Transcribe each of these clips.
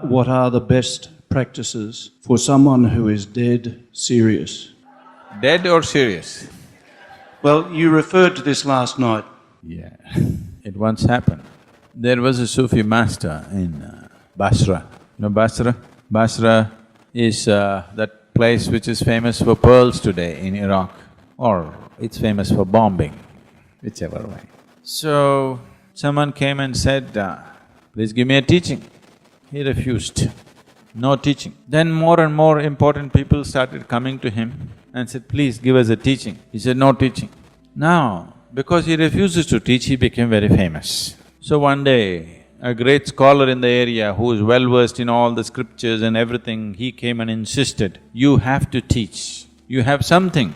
What are the best practices for someone who is dead serious? Dead or serious? Well, you referred to this last night. Yeah, it once happened. There was a Sufi master in Basra. You know Basra? Basra is that place which is famous for pearls today in Iraq, or it's famous for bombing, whichever way. So, someone came and said, please give me a teaching. He refused, no teaching. Then more and more important people started coming to him and said, please give us a teaching. He said, no teaching. Now, because he refuses to teach, he became very famous. So one day, a great scholar in the area who is well-versed in all the scriptures and everything, he came and insisted, you have to teach. You have something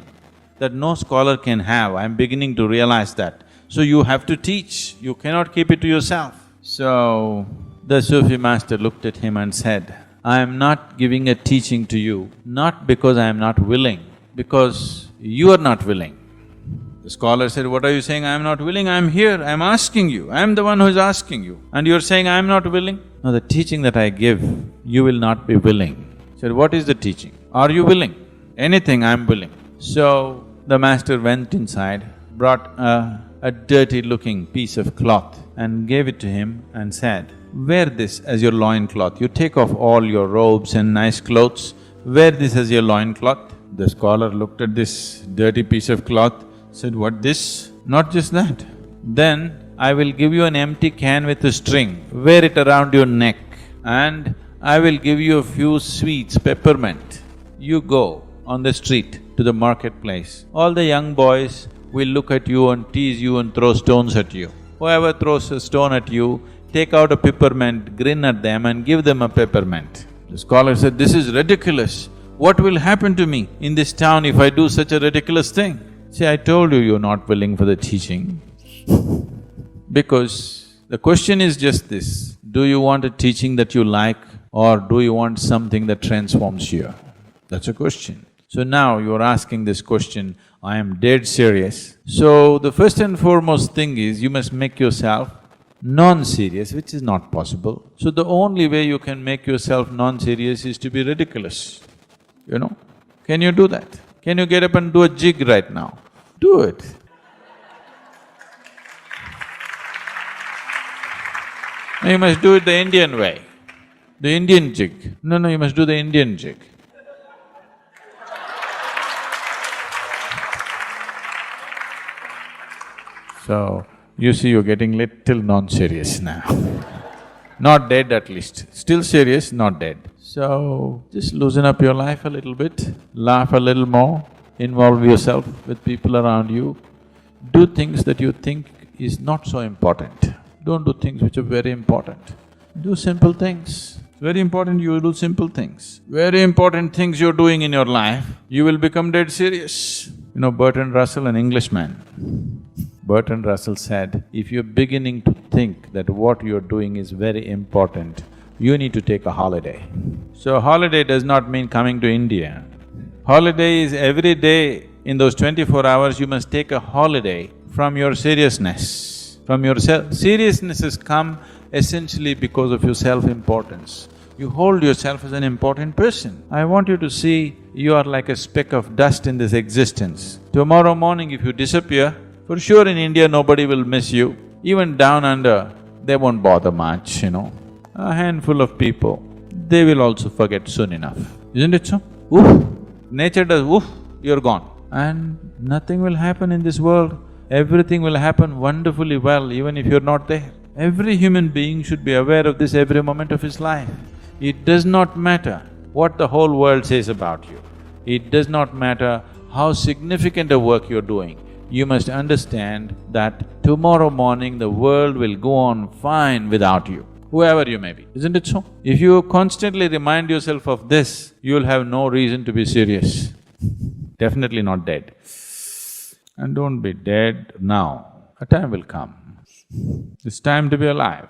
that no scholar can have, I'm beginning to realize that. So you have to teach, you cannot keep it to yourself. So, the Sufi master looked at him and said, I am not giving a teaching to you, not because I am not willing, because you are not willing. The scholar said, what are you saying, I am not willing? I am here, I am asking you, I am the one who is asking you. And you are saying I am not willing? No, the teaching that I give, you will not be willing. He said, what is the teaching? Are you willing? Anything, I am willing. So, the master went inside, brought a dirty-looking piece of cloth and gave it to him and said, wear this as your loincloth. You take off all your robes and nice clothes, wear this as your loincloth. The scholar looked at this dirty piece of cloth, said, what this? Not just that. Then I will give you an empty can with a string, wear it around your neck, and I will give you a few sweets, peppermint. You go on the street to the marketplace. All the young boys will look at you and tease you and throw stones at you. Whoever throws a stone at you, take out a peppermint, grin at them and give them a peppermint. The scholar said, this is ridiculous. What will happen to me in this town if I do such a ridiculous thing? See, I told you you're not willing for the teaching because the question is just this, do you want a teaching that you like or do you want something that transforms you? That's a question. So now you're asking this question, I am dead serious. So the first and foremost thing is you must make yourself non-serious, which is not possible. So the only way you can make yourself non-serious is to be ridiculous, you know? Can you do that? Can you get up and do a jig right now? Do it. No, you must do it the Indian way, the Indian jig. No, you must do the Indian jig. So, you see you're getting little non-serious now. Not dead at least, still serious, not dead. So, just loosen up your life a little bit, laugh a little more, involve yourself with people around you, do things that you think is not so important. Don't do things which are very important. Do simple things. Very important you do simple things. Very important things you're doing in your life, you will become dead serious. You know Bertrand Russell, an Englishman, Bertrand Russell said, if you're beginning to think that what you're doing is very important, you need to take a holiday. So holiday does not mean coming to India. Holiday is every day in those 24 hours you must take a holiday from your seriousness. From your seriousness has come essentially because of your self-importance. You hold yourself as an important person. I want you to see you are like a speck of dust in this existence. Tomorrow morning if you disappear, for sure in India nobody will miss you. Even down under, they won't bother much, you know. A handful of people, they will also forget soon enough, isn't it so? Oof! Nature does oof, you're gone. And nothing will happen in this world, everything will happen wonderfully well even if you're not there. Every human being should be aware of this every moment of his life. It does not matter what the whole world says about you. It does not matter how significant a work you're doing. You must understand that tomorrow morning the world will go on fine without you, whoever you may be, isn't it so? If you constantly remind yourself of this, you'll have no reason to be serious. Definitely not dead. And don't be dead now, a time will come. It's time to be alive